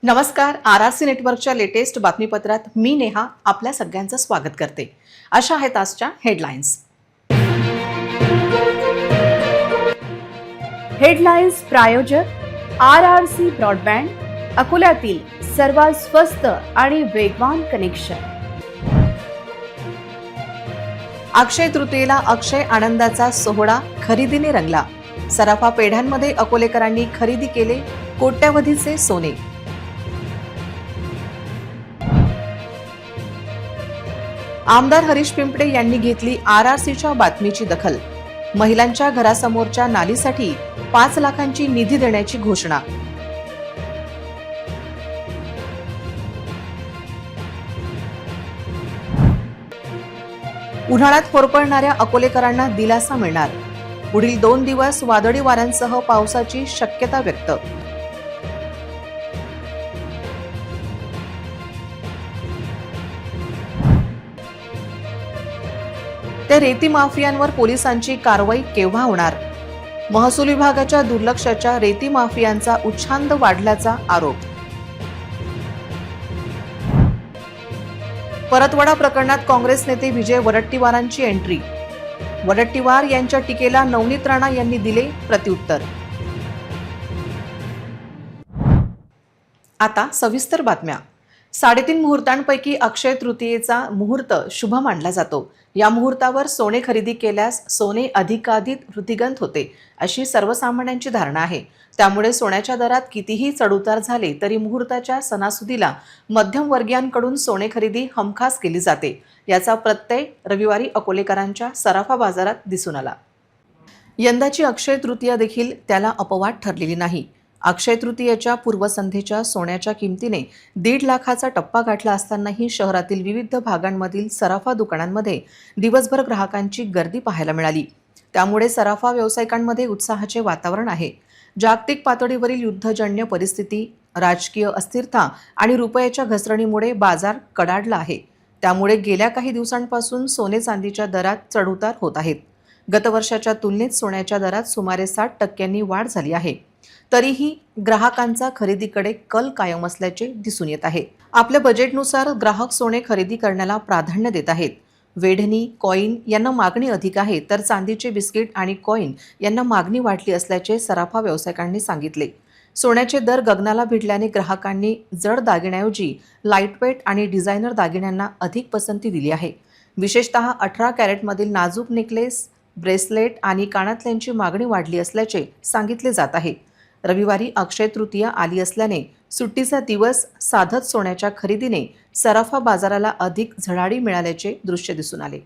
नमस्कार. आरआरसी नेटवर्कच्या लेटेस्ट बातमीपत्रात मी नेहा आपल्या सगळ्यांचं स्वागत करते. अशा आहेत आजच्या हेडलाईन्स. हेडलाईन्स प्रायोजक आरआरसी ब्रॉडबँड, अकोल्यातील सर्वात स्वस्त आणि वेगवान कनेक्शन. अक्षय तृतीयेला अक्षय आनंदाचा सोहळा खरेदीने रंगला. सराफा पेढ्यांमध्ये अकोलेकरांनी खरेदी केले कोट्यावधीचे सोने. आमदार हरीश पिंपळे यांनी घेतली आरआरसीच्या बातमीची दखल. महिलांच्या घरासमोरच्या नालीसाठी 5 लाखांची निधी देण्याची घोषणा. उन्हाळ्यात होरपळणाऱ्या अकोलेकरांना दिलासा मिळणार. पुढील 2 दिवस वादळी वाऱ्यांसह पावसाची शक्यता व्यक्त. ते रेती माफियांवर पोलिसांची कारवाई केव्हा होणार? महसूल विभागाच्या दुर्लक्षाच्या रेती माफियांचा उच्छांद वाढल्याचा आरोप. परतवाडा प्रकरणात काँग्रेस नेते विजय वडट्टीवारांची एंट्री. वडट्टीवार यांच्या टीकेला नवनीत राणा यांनी दिले प्रत्युत्तर. आता सविस्तर बातम्या. 3.5 मुहूर्तांपैकी अक्षय तृतीयेचा मुहूर्त शुभ मानला जातो. या मुहूर्तावर सोने खरेदी केल्यास सोने अधिकाधिक वृद्धिंगत होते अशी सर्वसामान्यांची धारणा आहे. त्यामुळे सोन्याच्या दरात कितीही चढउतार झाले तरी मुहूर्ताच्या सणासुदीला मध्यमवर्गीयांकडून सोने खरेदी हमखास केली जाते. याचा प्रत्यय रविवारी अकोलेकरांच्या सराफा बाजारात दिसून आला. यंदाची अक्षय तृतीया देखील त्याला अपवाद ठरलेली नाही. अक्षय तृतीयेच्या पूर्वसंध्येच्या सोन्याच्या किमतीने 1.5 लाखाचा टप्पा गाठला असतानाही शहरातील विविध भागांमधील सराफा दुकानांमध्ये दिवसभर ग्राहकांची गर्दी पाहायला मिळाली. त्यामुळे सराफा व्यावसायिकांमध्ये उत्साहाचे वातावरण आहे. जागतिक पातळीवरील युद्धजन्य परिस्थिती, राजकीय अस्थिरता आणि रुपयाच्या घसरणीमुळे बाजार कडाडला आहे. त्यामुळे गेल्या काही दिवसांपासून सोने चांदीच्या दरात चढउतार होत आहेत. गतवर्षाच्या तुलनेत सोन्याच्या दरात सुमारे 60% वाढ झाली आहे. तरीही ग्राहकांचा खरेदीकडे कल कायम असल्याचे दिसून येत आहे. आपल्या बजेटनुसार ग्राहक सोने खरेदी करण्याला प्राधान्य देत आहेत. वेढणी, कॉईन यांना मागणी अधिक आहे, तर चांदीचे बिस्किट आणि कॉईन यांना मागणी वाढली असल्याचे सराफा व्यावसायिकांनी सांगितले. सोन्याचे दर गगनाला भिडल्याने ग्राहकांनी जड दागिन्यांऐवजी लाईटवेट आणि डिझायनर दागिन्यांना अधिक पसंती दिली आहे. विशेषतः 18 कॅरेटमधील नाजूक नेकलेस, ब्रेसलेट आणि कानातल्यांची मागणी वाढली असल्याचे सांगितले जात आहे. रविवारी अक्षय तृतीया आली असल्याने सुट्टीचा दिवस साधत सोन्याच्या खरेदीने सराफा बाजाराला अधिक झळाळी मिळाल्याचे दृश्य दिसून आले.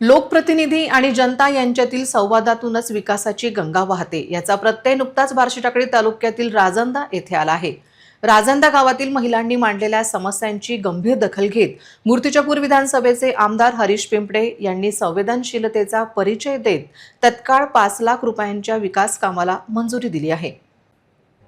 लोकप्रतिनिधी आणि जनता यांच्यातील संवादातूनच विकासाची गंगा वाहते याचा प्रत्यय नुकताच बार्शीटाकळी तालुक्यातील राजंदा येथे आला आहे. राजंदा गावातील महिलांनी मांडलेल्या समस्यांची गंभीर दखल घेत मूर्तिजापूर विधानसभेचे आमदार हरीश पिंपळे यांनी संवेदनशीलतेचा परिचय देत तत्काळ 5 लाख रुपयांच्या विकास कामाला मंजुरी दिली आहे.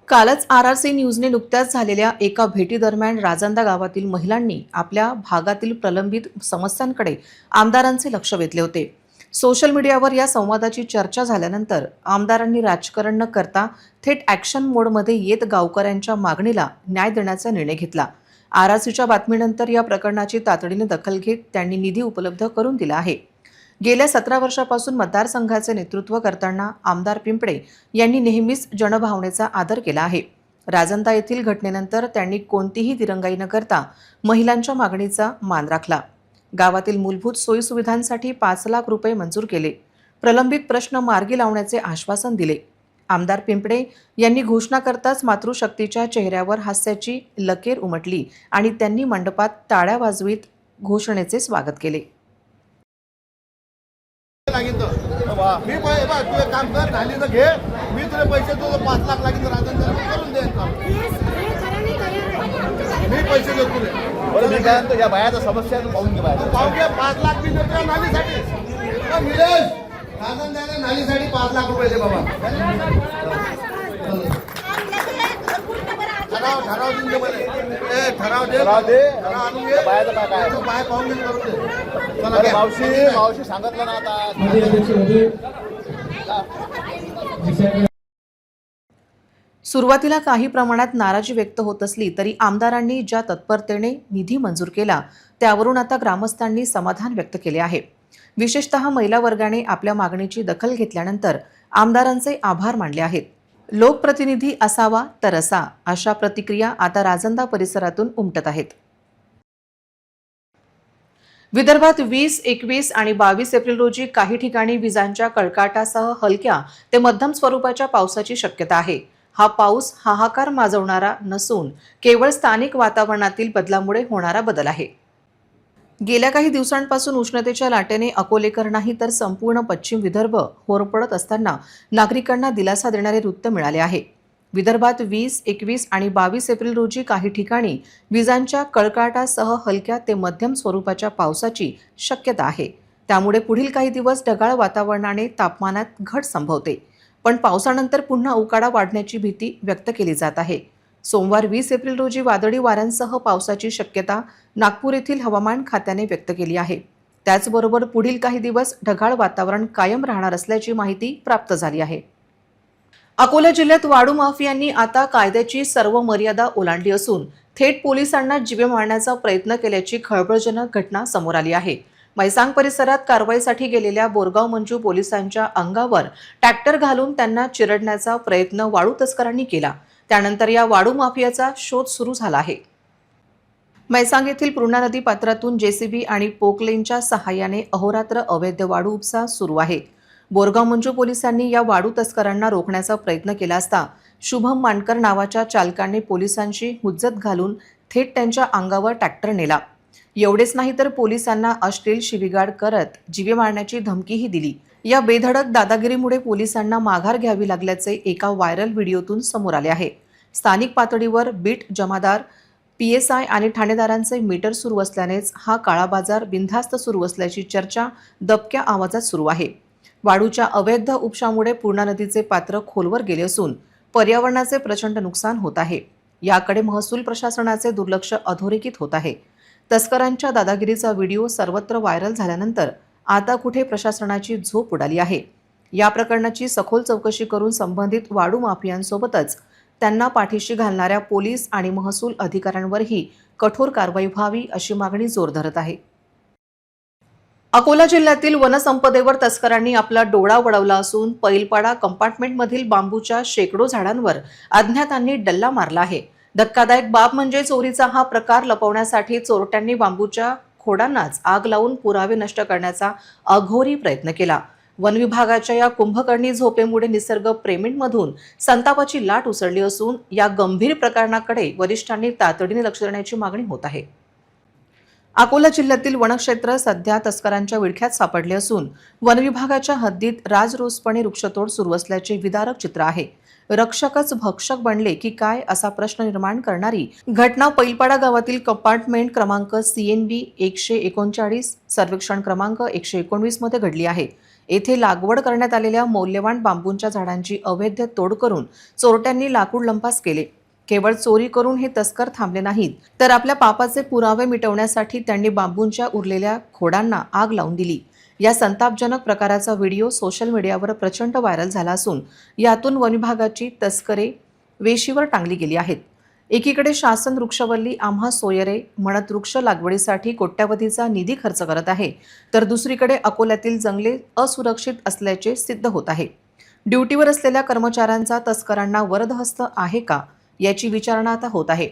कालच आरआरसी न्यूजने नुकत्याच झालेल्या एका भेटीदरम्यान राजंदा गावातील महिलांनी आपल्या भागातील प्रलंबित समस्यांकडे आमदारांचे लक्ष वेधले होते. सोशल मीडियावर या संवादाची चर्चा झाल्यानंतर आमदारांनी राजकारण न करता थेट ॲक्शन मोडमध्ये येत गावकऱ्यांच्या मागणीला न्याय देण्याचा निर्णय घेतला. आरआरसीच्या बातमीनंतर या प्रकरणाची तातडीने दखल घेत त्यांनी निधी उपलब्ध करून दिला आहे. गेल्या 17 वर्षापासून मतदारसंघाचे नेतृत्व करताना आमदार पिंपळे यांनी नेहमीच जनभावनेचा आदर केला आहे. राजंदा येथील घटनेनंतर त्यांनी कोणतीही दिरंगाई न करता महिलांच्या मागणीचा मान राखला. गावातील मूलभूत सोयीसुविधांसाठी 5 लाख रुपये मंजूर केले. प्रलंबित प्रश्न मार्गी लावण्याचे आश्वासन दिले. आमदार पिंपळे यांनी घोषणा करताच मातृशक्तीच्या चेहऱ्यावर हास्याची लकेर उमटली आणि त्यांनी मंडपात टाळ्या वाजवीत घोषणेचे स्वागत केले. मी तू काम कर, झाली तर घे, मी तुला पैसे देतो. 5 लाख लागेल तर राजन करून दे. मी पैसे देतो तुला. मी काय म्हणतो, या बायाचा समस्या पाहून घे. पाहून घे. 5 लाख मी देतो नालीसाठी. निलेश, राजन द्यायला नालीसाठी 5 लाख रुपये दे बाबा. ठराव देऊन दे मला. ठराव दे. आणून घे. बायाचं काय काय बाय पाहून घे, करून दे. अरे मावशी सांगितलं ना आता. सुरुवातीला काही प्रमाणात नाराजी व्यक्त होत असली तरी आमदारांनी ज्या तत्परतेने निधी मंजूर केला त्यावरून आता ग्रामस्थांनी समाधान व्यक्त केले आहे. विशेषतः महिला वर्गाने आपल्या मागणीची दखल घेतल्यानंतर आमदारांचे आभार मानले आहेत. लोकप्रतिनिधी असावा तर असा, अशा प्रतिक्रिया आता राजंदा परिसरातून उमटत आहेत. विदर्भात 20, 21 आणि 22 एप्रिल रोजी काही ठिकाणी विजांच्या कडकडाटासह हलक्या ते मध्यम स्वरूपाच्या पावसाची शक्यता आहे. हा पाऊस हाहाकार माजवणारा नसून केवळ स्थानिक वातावरणातील बदलामुळे होणारा बदल आहे. गेल्या काही दिवसांपासून उष्णतेच्या लाटेने अकोलेकर नाही तर संपूर्ण पश्चिम विदर्भ होरपळत असताना नागरिकांना दिलासा देणारे वृत्त मिळाले आहे. विदर्भात 20, 21 आणि 22 एप्रिल रोजी काही ठिकाणी विजांच्या कडकडाटासह हलक्या ते मध्यम स्वरूपाच्या पावसाची शक्यता आहे. त्यामुळे पुढील काही दिवस ढगाळ वातावरणाने तापमानात घट संभवते, पण पावसानंतर पुन्हा उकाडा वाढण्याची भीती व्यक्त केली जात आहे. सोमवार 20 एप्रिल रोजी वादळी वाऱ्यांसह पावसाची शक्यता नागपूर येथील हवामान खात्याने व्यक्त केली आहे. त्याचबरोबर पुढील काही दिवस ढगाळ वातावरण कायम राहणार असल्याची माहिती प्राप्त झाली आहे. अकोला जिल्ह्यात वाळू माफियांनी आता कायद्याची सर्व मर्यादा ओलांडली असून थेट पोलिसांना जीवे मारण्याचा प्रयत्न केल्याची खळबळजनक घटना समोर आली आहे. मैसांग परिसरात कारवाईसाठी गेलेल्या बोरगाव मंजू पोलिसांच्या अंगावर ट्रॅक्टर घालून त्यांना चिरडण्याचा प्रयत्न वाळू तस्करांनी केला. त्यानंतर या वाळू माफियाचा शोध सुरू झाला आहे. मैसांग येथील पूर्णा नदी पात्रातून जेसीबी आणि पोकलेनच्या सहाय्याने अहोरात्र अवैध वाळू उपसा सुरू आहे. बोरगाव मंजू पोलिसांनी या वाळू तस्करांना रोखण्याचा प्रयत्न केला असता शुभम मानकर नावाच्या चालकाने पोलिसांची हुज्जत घालून थेट त्यांच्या अंगावर ट्रॅक्टर नेला. एवढेच नाही तर पोलिसांना अश्लील शिवीगाळ करत जीवे मारण्याची धमकीही दिली. या बेधडक दादागिरीमुळे पोलिसांना माघार घ्यावी लागल्याचे एका व्हायरल व्हिडिओतून समोर आले आहे. स्थानिक पातळीवर बीट जमादार, PSI आणि ठाणेदारांचे मीटर सुरू असल्यानेच हा काळा बाजार बिनधास्त सुरू असल्याची चर्चा दबक्या आवाजात सुरू आहे. वाळूच्या अवैध उपशामुळे पूर्णा नदीचे पात्र खोलवर गेले असून पर्यावरणाचे प्रचंड नुकसान होत आहे. याकडे महसूल प्रशासनाचे दुर्लक्ष अधोरेखित होत आहे. तस्करांच्या दादागिरीचा व्हिडिओ सर्वत्र व्हायरल झाल्यानंतर आता कुठे प्रशासनाची झोप उडाली आहे. या प्रकरणाची सखोल चौकशी करून संबंधित वाळू माफियांसोबतच त्यांना पाठीशी घालणाऱ्या पोलीस आणि महसूल अधिकाऱ्यांवरही कठोर कारवाई व्हावी अशी मागणी जोर धरत आहे. अकोला जिल्ह्यातील वनसंपदेवर तस्करांनी आपला डोळा वळवला असून पैलपाडा कंपार्टमेंटमधील बांबूच्या शेकडो झाडांवर अज्ञातांनी डल्ला मारला आहे. धक्कादायक बाब म्हणजे चोरीचा हा प्रकार लपवण्यासाठी चोरट्यांनी बांबूच्या खोडांनाच आग लावून पुरावे नष्ट करण्याचा अघोरी प्रयत्न केला. वन विभागाच्या या कुंभकर्णी झोपेमुळे निसर्ग प्रेमींमधून संतापाची लाट उसळली असून या गंभीर प्रकरणाकडे वरिष्ठांनी तातडीने लक्ष देण्याची मागणी होत आहे. अकोला जिल्ह्यातील वनक्षेत्र सध्या तस्करांच्या विळख्यात सापडले असून वन विभागाच्या हद्दीत राजरोसपणे वृक्षतोड सुरू असल्याचे विदारक चित्र आहे. रक्षकच भक्षक बनले की काय असा प्रश्न निर्माण करणारी घटना पैलपाडा गावातील कंपार्टमेंट क्रमांक CNB 139 सर्वेक्षण क्रमांक 119 मध्ये घडली आहे. येथे लागवड करण्यात आलेल्या मौल्यवान बांबूंच्या झाडांची अवैध तोड करून चोरट्यांनी लाकूड लंपास केले. केवळ चोरी करून हे तस्कर थांबले नाहीत तर आपल्या पापाचे पुरावे मिटवण्यासाठी त्यांनी बांबूंच्या उरलेल्या खोडांना आग लावून दिली. या संतापजनक प्रकाराचा व्हिडिओ सोशल मीडियावर प्रचंड व्हायरल झाला असून यातून वन विभागाची तस्करे वेशीवर टांगली गेली आहेत. एकीकडे शासन वृक्षवल्ली आम्हा सोयरे म्हणत वृक्ष लागवडीसाठी कोट्यावधीचा निधी खर्च करत आहे, तर दुसरीकडे अकोल्यातील जंगले असुरक्षित असल्याचे सिद्ध होत आहे. ड्युटीवर असलेल्या कर्मचाऱ्यांचा तस्करांना वरदहस्त आहे का याची विचारणा आता होत आहे.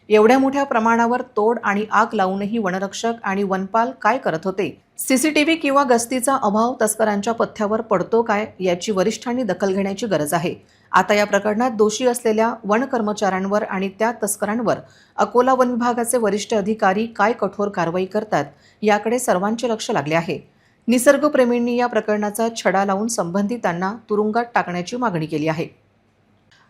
एवढ्या मोठ्या प्रमाणावर तोड आणि आग लावूनही वनरक्षक आणि वनपाल काय करत होते? CCTV किंवा गस्तीचा अभाव तस्करांच्या पथ्यावर पडतो काय याची वरिष्ठांनी दखल घेण्याची गरज आहे. आता या प्रकरणात दोषी असलेल्या वन कर्मचाऱ्यांवर आणि त्या तस्करांवर अकोला वन विभागाचे वरिष्ठ अधिकारी काय कठोर कारवाई करतात याकडे सर्वांचे लक्ष लागले आहे. निसर्गप्रेमींनी या प्रकरणाचा छडा लावून संबंधितांना तुरुंगात टाकण्याची मागणी केली आहे.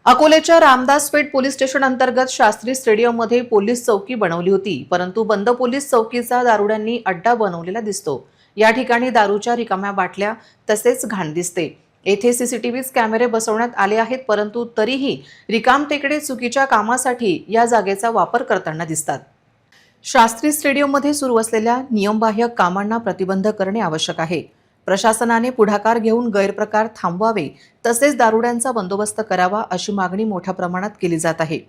अकोल्याच्या रामदासपेठ पोलीस स्टेशन अंतर्गत शास्त्री स्टेडियममध्ये पोलीस चौकी बनवली होती, परंतु बंद पोलीस चौकीचा दारुड्यांनी अड्डा बनवलेला दिसतो. या ठिकाणी दारूच्या रिकाम्या बाटल्या तसेच घाण दिसते. येथे CCTV कॅमेरे बसवण्यात आले आहेत, परंतु तरीही रिकामटेकडे चुकीच्या कामासाठी या जागेचा वापर करताना दिसतात. शास्त्री स्टेडियममध्ये सुरू असलेल्या नियमबाह्य कामांना प्रतिबंध करणे आवश्यक आहे. प्रशासनाने पुढाकार घेऊन गैरप्रकार थांबवावे तसेच दारुड्यांचा बंदोबस्त करावा अशी मागणी मोठ्या प्रमाणात केली जात आहे.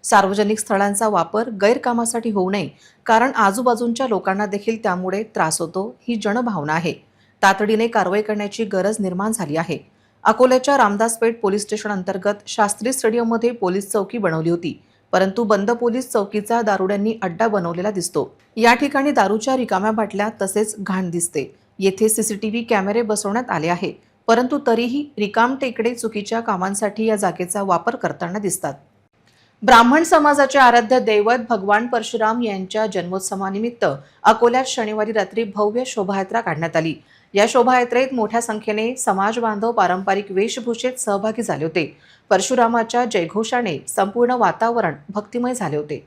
सार्वजनिक स्थळांचा वापर गैरकामासाठी होऊ नये, कारण आजूबाजूच्या लोकांना देखील त्यामुळे त्रास होतो ही जनभावना आहे. तातडीने कारवाई करण्याची गरज निर्माण झाली आहे. अकोल्याच्या रामदासपेठ पोलीस स्टेशन अंतर्गत शास्त्री स्टेडियममध्ये पोलीस चौकी बनवली होती, परंतु बंद पोलीस चौकीचा दारुड्यांनी अड्डा बनवलेला दिसतो. या ठिकाणी दारूच्या रिकाम्या बाटल्या तसेच घाण दिसते. येथे सीसीटीव्ही कॅमेरे बसवण्यात आले आहे, परंतु तरीही रिकामटेकडे चुकीच्या कामांसाठी या जागेचा वापर करताना दिसतात. ब्राह्मण समाजाचे आराध्य दैवत भगवान परशुराम यांच्या जन्मोत्सवानिमित्त अकोल्यात शनिवारी रात्री भव्य शोभायात्रा काढण्यात आली. या शोभायात्रेत मोठ्या संख्येने समाज बांधव पारंपरिक वेशभूषेत सहभागी झाले होते. परशुरामाच्या जयघोषाने संपूर्ण वातावरण भक्तिमय झाले होते.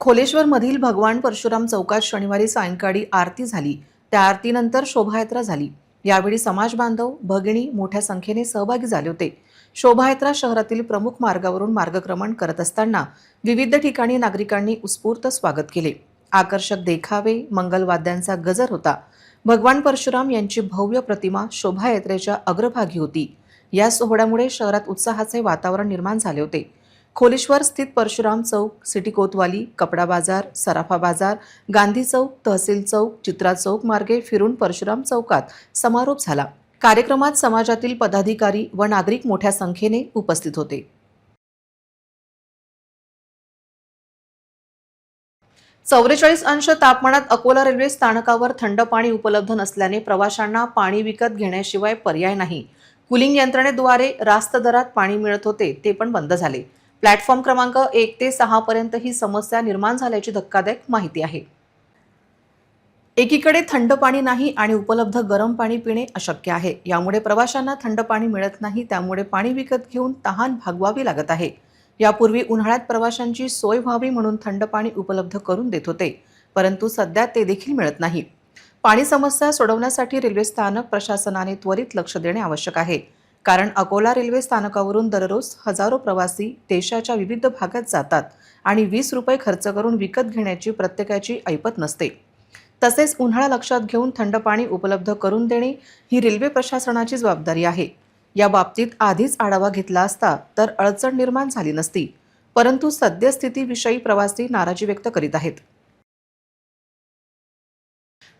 खोलेश्वरमधील भगवान परशुराम चौकात शनिवारी सायंकाळी आरती झाली. त्या आरतीनंतर शोभायात्रा झाली. यावेळी समाज बांधव भगिनी मोठ्या संख्येने सहभागी झाले होते. शोभायात्रा शहरातील प्रमुख मार्गावरून मार्गक्रमण करत असताना विविध ठिकाणी नागरिकांनी उत्स्फूर्त स्वागत केले. आकर्षक देखावे, मंगलवाद्यांचा गजर होता. भगवान परशुराम यांची भव्य प्रतिमा शोभायात्रेच्या अग्रभागी होती. या सोहळ्यामुळे शहरात उत्साहाचे वातावरण निर्माण झाले होते. खोलेश्वर स्थित परशुराम चौक, सिटी कोतवाली, कपडा बाजार, सराफा बाजार, गांधी चौक, तहसील चौक, चित्रा चौक मार्गे फिरून परशुराम चौकात समारोप झाला. कार्यक्रमात समाजातील पदाधिकारी व नागरिक मोठ्या संख्येने उपस्थित होते. 44 अंश तापमानात अकोला रेल्वे स्थानकावर थंड पाणी उपलब्ध नसल्याने प्रवाशांना पाणी विकत घेण्याशिवाय पर्याय नाही. कूलिंग यंत्रणेद्वारे रास्त दरात पाणी मिळत होते, ते पण बंद झाले. प्लॅटफॉर्म क्रमांक 1 ते 6 पर्यंत ही समस्या निर्माण झाल्याची धक्कादायक माहिती आहे. एकीकडे थंड पाणी नाही आणि उपलब्ध गरम पाणी पिणे अशक्य आहे. यामुळे प्रवाशांना थंड पाणी मिळत नाही, त्यामुळे पाणी विकत घेऊन तहान भागवावी लागत आहे. यापूर्वी उन्हाळ्यात प्रवाशांची सोय व्हावी म्हणून थंड पाणी उपलब्ध करून देत होते, परंतु सध्या ते देखील मिळत नाही. पाणी समस्या सोडवण्यासाठी रेल्वे स्थानक प्रशासनाने त्वरित लक्ष देणे आवश्यक आहे, कारण अकोला रेल्वे स्थानकावरून दररोज हजारो प्रवासी देशाच्या विविध भागात जातात आणि 20 रुपये खर्च करून विकत घेण्याची प्रत्येकाची ऐपत नसते. तसेच उन्हाळा लक्षात घेऊन थंड पाणी उपलब्ध करून देणे ही रेल्वे प्रशासनाची जबाबदारी आहे. या बाबतीत आधीच आढावा घेतला असता तर अडचण निर्माण झाली नसती, परंतु सद्यस्थितीविषयी प्रवासी नाराजी व्यक्त करीत आहेत.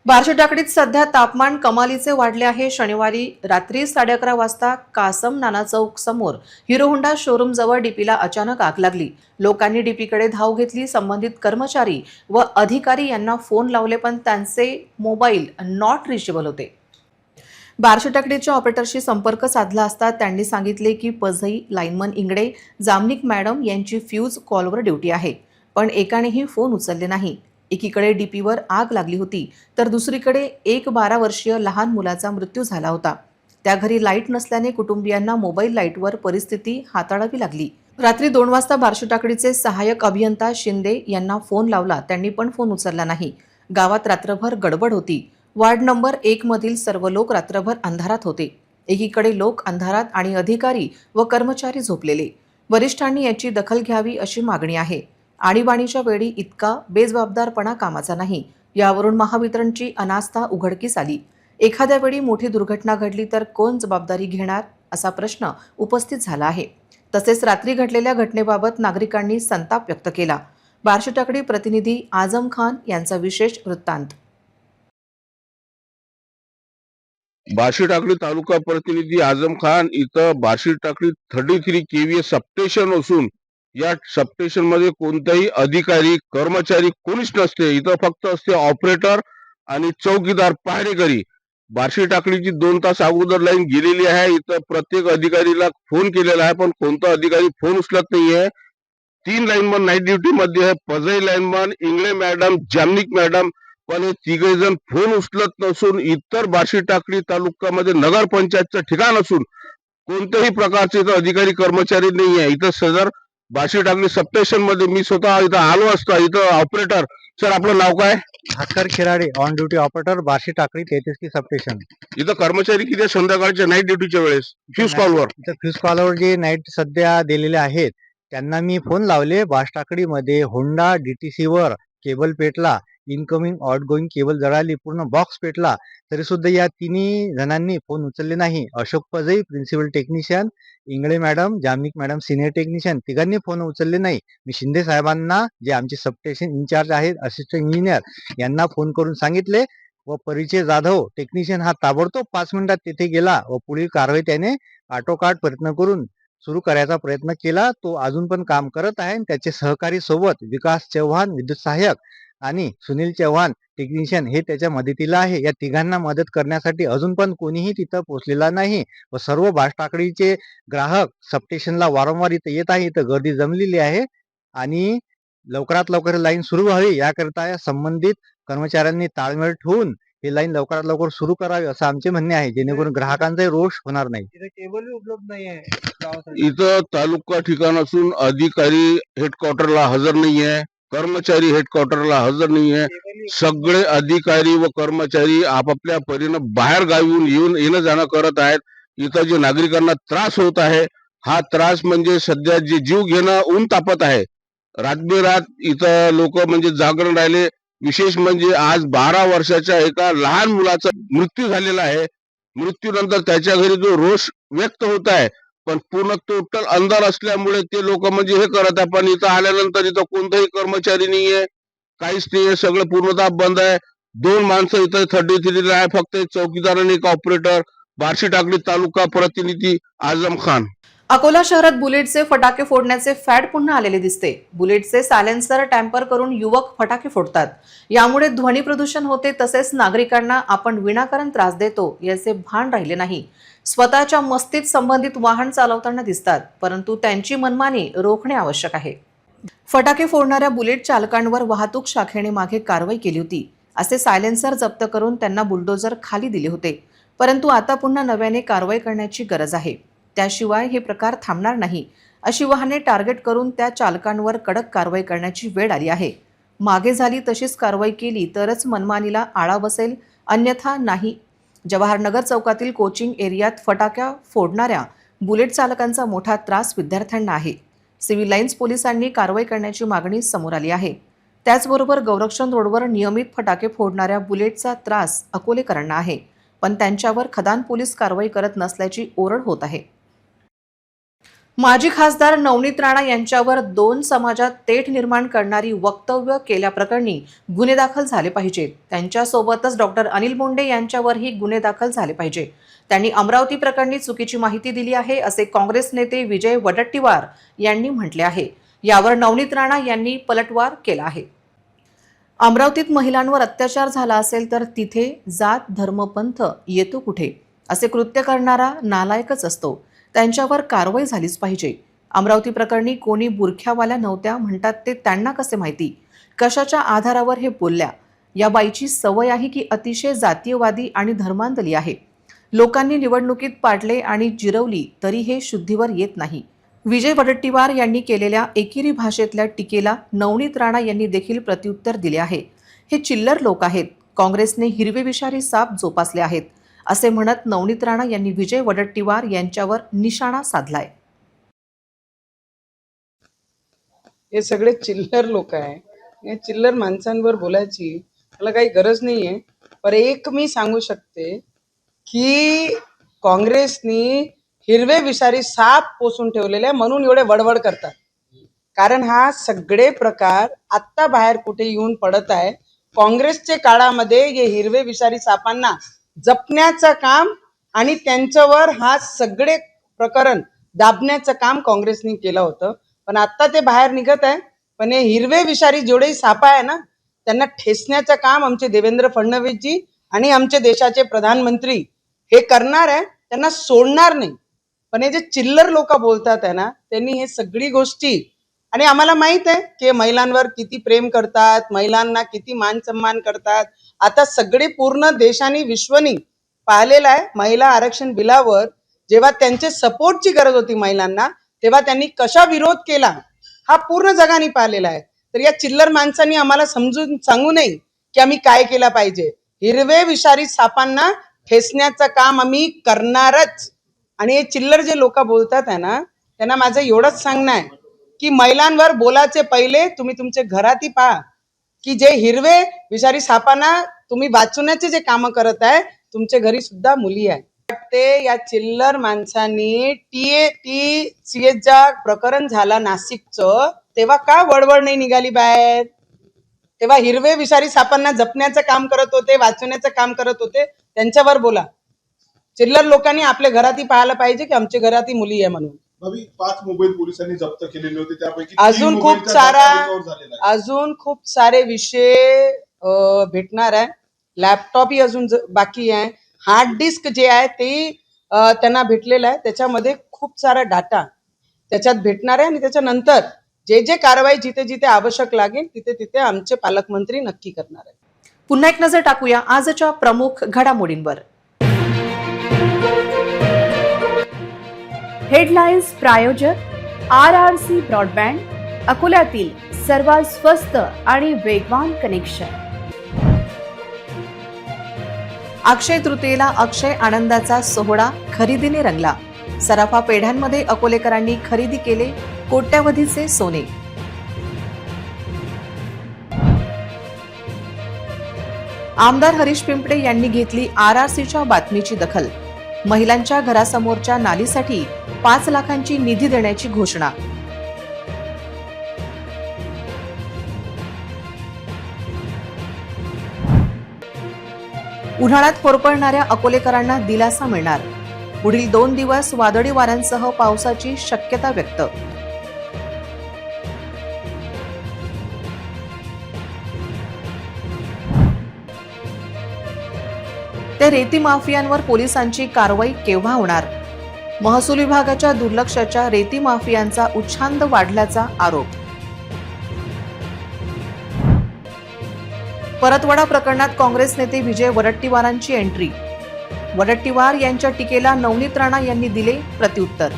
बार्शी टाकडीत सध्या तापमान कमालीचे वाढले आहे. शनिवारी रात्री 11:30 वाजता कासम नाना चौक समोर हिरो होंडा शोरूम जवळ डीपीला अचानक आग लागली. लोकांनी डीपीकडे धाव घेतली. संबंधित कर्मचारी व अधिकारी यांना फोन लावले, पण त्यांचे मोबाईल नॉट रिचेबल होते. बार्शी टाकडीच्या ऑपरेटरशी संपर्क साधला असता त्यांनी सांगितले की पजई, लाईनमन इंगडे, जामनिक मॅडम यांची फ्यूज कॉलवर ड्युटी आहे, पण एकानेही फोन उचलले नाही. एकीकडे डीपीवर आग लागली होती, तर दुसरीकडे एक 12 वर्षीय लहान मुलाचा मृत्यू झाला होता. त्या घरी लाईट नसल्याने कुटुंबियांना मोबाईल लाईटवर परिस्थिती हाताळावी लागली. रात्री 2 वाजता बार्शी टाकडीचे सहाय्यक अभियंता शिंदे यांना फोन लावला, त्यांनी पण फोन उचलला नाही. गावात रात्रभर गडबड होती. वार्ड नंबर 1 मधील सर्व लोक रात्रभर अंधारात होते. एकीकडे लोक अंधारात आणि अधिकारी व कर्मचारी झोपलेले. वरिष्ठांनी याची दखल घ्यावी अशी मागणी आहे. आणीबाणीच्या वेळी इतका बेजबाबदारपणा कामाचा नाही. यावरून महावितरणची अनास्था उघडकीस आली. एखाद्या वेळी मोठी दुर्घटना घडली तर कोण जबाबदारी घेणार असा प्रश्न उपस्थित झाला आहे. तसेच रात्री घडलेल्या घटनेबाबत नागरिकांनी संताप व्यक्त केला. बार्शी टाकडी प्रतिनिधी आझम खान यांचा विशेष वृत्तांत. बार्शी टाकळी तालुका प्रतिनिधी आझम खान. इथं बार्शी टाकळी 33 KVA सबस्टेशन असून या सबस्टेशन मध्ये कोणताही अधिकारी कर्मचारी कोणीच नसते. इथं फक्त असते ऑपरेटर आणि चौकीदार पहारेकरी. बार्शी टाकळीची 2 तास अगोदर लाईन गेलेली आहे. इथं प्रत्येक अधिकारीला फोन केलेला आहे, पण कोणता अधिकारी फोन उचलत नाहीये. 3 लाईनमन नाईट ड्युटी मध्ये आहे. पजई lineman, Ingale madam, Jamnik madam, पण हे 3 जण फोन उचलत नसून इतर बार्शी टाकळी तालुक्यामध्ये नगरपंचायतचं ठिकाण असून कोणत्याही प्रकारचे इथं अधिकारी कर्मचारी नाही आहे. इथं सदर बार्शी टाकळी सबस्टेशन मध्ये मी स्वतः इथं आलो असता. इथं ऑपरेटर सर, आपलं नाव काय? Bhaskar Khirade, on duty operator, Barshi Takali 33 substation. इथं कर्मचारी किती आहे संध्याकाळच्या नाईट ड्युटीच्या वेळेस फ्यूज कॉलवर? इथं फ्यूज कॉलवर जे नाईट सध्या दिलेले आहेत त्यांना मी फोन लावले. बासटाकडीमध्ये होंडा DTC वर केबल पेटला, इनकमिंग आउटगोइंग केबल जळाली, पूर्ण बॉक्स पेटला. तरी सुद्धा या तिन्ही जणांनी फोन उचलले नाही. Ashok Pajai principal technician, Ingale madam, Jamnik madam senior technician, तिघांनी फोन उचलले नाही. मी शिंदे साहेबांना, जे आमचे सबस्टेशन इंचार्ज आहेत, असिस्टंट इंजिनियर, यांना फोन करून सांगितले व परिचय जाधव टेक्निशियन हा ताबडतोब 5 मिनिटात तिथे गेला व पुढील कारवाई त्याने आटोकाट प्रयत्न करून सुरू करायचा प्रयत्न केला. तो अजून पण काम करत आहे. त्याचे सहकारी सोबत विकास चव्हाण विद्युत सहाय्यक आणि सुनील चव्हाण टेक्निशियन हे त्याच्या मदतीला आहे. या तिघांना मदत करण्यासाठी अजून पण कोणीही तिथं पोहोचलेला नाही व सर्व बासटाकडीचे ग्राहक सबस्टेशनला वारंवार इथं येत आहे. इथं गर्दी जमलेली आहे आणि लवकरात लवकर लाईन सुरू व्हावी याकरिता या संबंधित कर्मचाऱ्यांनी ताळमेळ ठेवून ही लाईन लवकरात लवकर सुरू करावी असं आमचे म्हणणे आहे, जेणेकरून ग्राहकांचाही रोष होणार नाही. केबल उपलब्ध नाही आहे. इथं तालुका ठिकाण असून अधिकारी हेडक्वार्टरला हजर नाहीये, कर्मचारी हेडक्वार्टरला हजर नाहीये. सगळे अधिकारी व कर्मचारी आपापल्या परीनं बाहेर गावी येणं जाणं करत आहेत. इथं जे नागरिकांना त्रास होत आहे, हा त्रास म्हणजे सध्या जे जीव घेणं ऊन तापत आहे. रातबेरात इथं लोक म्हणजे जागरण राहिले. विशेष म्हणजे आज 12 वर्षाच्या एका लहान मुलाचा मृत्यू झालेला आहे. मृत्यूनंतर त्याच्या घरी जो रोष व्यक्त होत आहे, पण पूर्ण टोटल अंधार असल्यामुळे ते लोक म्हणजे हे करत आहे. पण इथं आल्यानंतर इथं कोणताही कर्मचारी नाहीये, काहीच नाहीये, सगळं पूर्णतः बंद आहे. 2 माणसं इथं 33 आहे, फक्त एक चौकीदार आणि एक ऑपरेटर. बार्शी टाकळी तालुका प्रतिनिधी आझम खान. अकोला शहरात बुलेटचे फटाके फोडण्याचे फॅड पुन्हा आलेले दिसते. बुलेटचे सायलेन्सर टॅम्पर करून युवक फटाके फोडतात. यामुळे ध्वनी प्रदूषण होते, तसेच नागरिकांना आपण विनाकारण त्रास देतो याचे भान राहिले नाही. स्वतःच्या मस्तीत संबंधित वाहन चालवताना दिसतात, परंतु त्यांची मनमानी रोखणे आवश्यक आहे. फटाके फोडणाऱ्या बुलेट चालकांवर वाहतूक शाखेने मागे कारवाई केली होती. असे सायलेन्सर जप्त करून त्यांना बुलडोजर खाली दिले होते, परंतु आता पुन्हा नव्याने कारवाई करण्याची गरज आहे. त्याशिवाय हे प्रकार थांबणार नाही. अशी वाहने टार्गेट करून त्या चालकांवर कडक कारवाई करण्याची वेळ आली आहे. मागे झाली तशीच कारवाई केली तरच मनमानीला आळा बसेल, अन्यथा नाही. जवाहरनगर चौकातील कोचिंग एरियात फटाक्या फोडणाऱ्या बुलेट चालकांचा मोठा त्रास विद्यार्थ्यांना आहे. सिव्हिल लाईन्स पोलिसांनी कारवाई करण्याची मागणी समोर आली आहे. त्याचबरोबर गौरक्षण रोडवर नियमित फटाके फोडणाऱ्या बुलेटचा त्रास अकोलेकरांना आहे, पण त्यांच्यावर खदान पोलीस कारवाई करत नसल्याची ओरड होत आहे. माजी खासदार नवनीत राणा यांच्यावर 2 समाजात तेढ निर्माण करणारी वक्तव्य केल्याप्रकरणी गुन्हे दाखल झाले पाहिजेत. त्यांच्यासोबतच डॉक्टर अनिल बोंडे यांच्यावरही गुन्हे दाखल झाले पाहिजे. त्यांनी अमरावती प्रकरणी चुकीची माहिती दिली आहे असे काँग्रेस नेते विजय वडट्टीवार यांनी म्हटले आहे. यावर नवनीत राणा यांनी पलटवार केला आहे. अमरावतीत महिलांवर अत्याचार झाला असेल तर तिथे जात धर्म पंथ येतो कुठे? असे कृत्य करणारा नालायकच असतो. त्यांच्यावर कारवाई झालीच पाहिजे. अमरावती प्रकरणी कोणी बुरख्यावाल्या नव्हत्या म्हणतात ते त्यांना कसे माहिती? कशाच्या आधारावर हे बोलल्या? या बाईची सवय आहे की अतिशय जातीयवादी आणि धर्मांधली आहे. लोकांनी निवडणुकीत पाडले आणि जिरवली तरी हे शुद्धीवर येत नाही. विजय वडट्टीवार यांनी केलेल्या एकेरी भाषेतल्या टीकेला नवनीत राणा यांनी देखील प्रत्युत्तर दिले आहे. हे चिल्लर लोक आहेत. काँग्रेसने हिरवे विषारी साप जोपासले आहेत असे म्हणत नवनीत राणा यांनी विजय वडट्टीवार यांच्यावर निशाणा साधलाय. हे सगळे चिल्लर लोक आहे. या चिल्लर माणसांवर बोलायची मला काही गरज नाहीये. पर एक मी सांगू शकते की काँग्रेसनी हिरवे विषारी साप पोसून ठेवलेले म्हणून एवढे वडवड करतात. कारण हा सगळे प्रकार आत्ता बाहेर कुठे येऊन पडत आहे. काँग्रेसच्या काळामध्ये हे हिरवे विषारी सापांना जपण्याचं काम आणि त्यांच्यावर हा सगळे प्रकरण दाबण्याचं काम काँग्रेसने केलं होतं. पण आता ते बाहेर निघत आहे. पण हे हिरवे विषारी जेवढे साप आहे ना, त्यांना ठेचण्याचं काम आमचे देवेंद्र फडणवीसजी आणि आमचे देशाचे प्रधानमंत्री हे करणार आहे. त्यांना सोडणार नाही. पण हे जे चिल्लर लोक बोलतात आहे ना, त्यांनी हे सगळी गोष्टी आणि आम्हाला माहित आहे की महिलांवर किती प्रेम करतात, महिलांना किती मान सन्मान करतात. आता सगळे पूर्ण देशाने विश्वनी पाहिलेलं आहे. महिला आरक्षण बिलावर जेव्हा त्यांचे सपोर्टची गरज होती महिलांना, तेव्हा त्यांनी कशा विरोध केला हा पूर्ण जगाने पाहिलेला आहे. तर या चिल्लर माणसांनी आम्हाला समजून सांगू नये की आम्ही काय केलं पाहिजे. हिरवे विषारी सापांना ठेचण्याचं काम आम्ही करणारच. आणि हे चिल्लर जे लोक बोलतात आहे ना, त्यांना माझं एवढंच सांगणं आहे की महिलांवर बोलाचे पहिले तुम्ही तुमचे घरातही पहा की जे हिरवे विषारी सापांना तुम्ही वाचवण्याचे जे काम करत आहे तुमच्या घरी सुद्धा मुली आहे. ते या चिल्लर माणसांनी TCS प्रकरण झाला नाशिकचं तेव्हा का वळवळ नाही निघाली बाहेर? तेव्हा हिरवे विषारी सापांना जपण्याचं काम करत होते, वाचवण्याचं काम करत होते, त्यांच्यावर बोला. चिल्लर लोकांनी आपल्या घरातही पाहायला पाहिजे की आमच्या घरातही मुली आहे म्हणून. 5 मोबाईल पोलिसांनी जप्त केलेले होते, त्यापैकी अजून खूप सारे विषय भेटणार आहे. लॅपटॉपही अजून बाकी आहे. हार्ड डिस्क जे आहे ते त्यांना भेटलेलं आहे. त्याच्यामध्ये खूप सारा डाटा त्याच्यात भेटणार आहे आणि त्याच्यानंतर जे जे कारवाई जिथे जिथे आवश्यक लागेल तिथे तिथे आमचे पालकमंत्री नक्की करणार आहेत. पुन्हा एक नजर टाकूया आजच्या प्रमुख घडामोडींवर. हेडलाईन्स प्रायोजक RRC ब्रॉडबँड, अकोल्यातील सर्वात स्वस्त आणि वेगवान कनेक्शन. अक्षय तृतीयेला अक्षय आनंदाचा सोहळा खरेदीने रंगला. सराफा पेढ्यांमध्ये अकोलेकरांनी खरेदी केले कोट्यावधीचे सोने. आमदार हरीश पिंपळे यांनी घेतली RRCच्या बातमीची दखल. महिलांच्या घरासमोरच्या नालीसाठी 5 लाखांची निधी देण्याची घोषणा. उन्हाळ्यात होरपळणाऱ्या अकोलेकरांना दिलासा मिळणार. पुढील 2 दिवस वादळी वाऱ्यांसह पावसाची शक्यता व्यक्त. ते रेती माफियांवर पोलिसांची कारवाई केव्हा होणार? महसूल विभागाच्या दुर्लक्षाच्या रेती माफियांचा उच्छांद वाढल्याचा आरोप. परतवाडा प्रकरणात काँग्रेस नेते विजय वडट्टीवारांची एंट्री. वडट्टीवार यांच्या टीकेला नवनीत राणा यांनी दिले प्रत्युत्तर.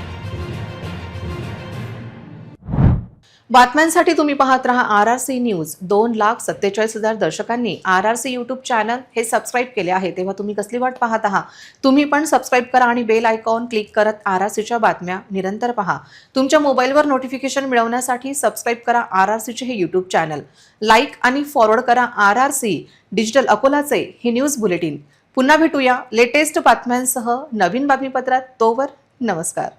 बातम्यांसाठी तुम्ही पाहत रहा RRC news. 2,47,000 दर्शकांनी RRC YouTube channel हे सबस्क्राईब केले आहे, तेव्हा तुम्ही कसली वाट पाहत आहात? तुम्ही पण सबस्क्राईब करा आणि बेल आयकॉन क्लिक करत RRCच्या बातम्या निरंतर पहा. तुमच्या मोबाईलवर नोटिफिकेशन मिळवण्यासाठी सबस्क्राईब करा RRCचे हे यूट्यूब चॅनल. लाईक आणि फॉरवर्ड करा RRC डिजिटल अकोलाचे हे न्यूज बुलेटिन. पुन्हा भेटूया लेटेस्ट बातम्यांसह नवीन बातमीपत्रात. तोवर नमस्कार.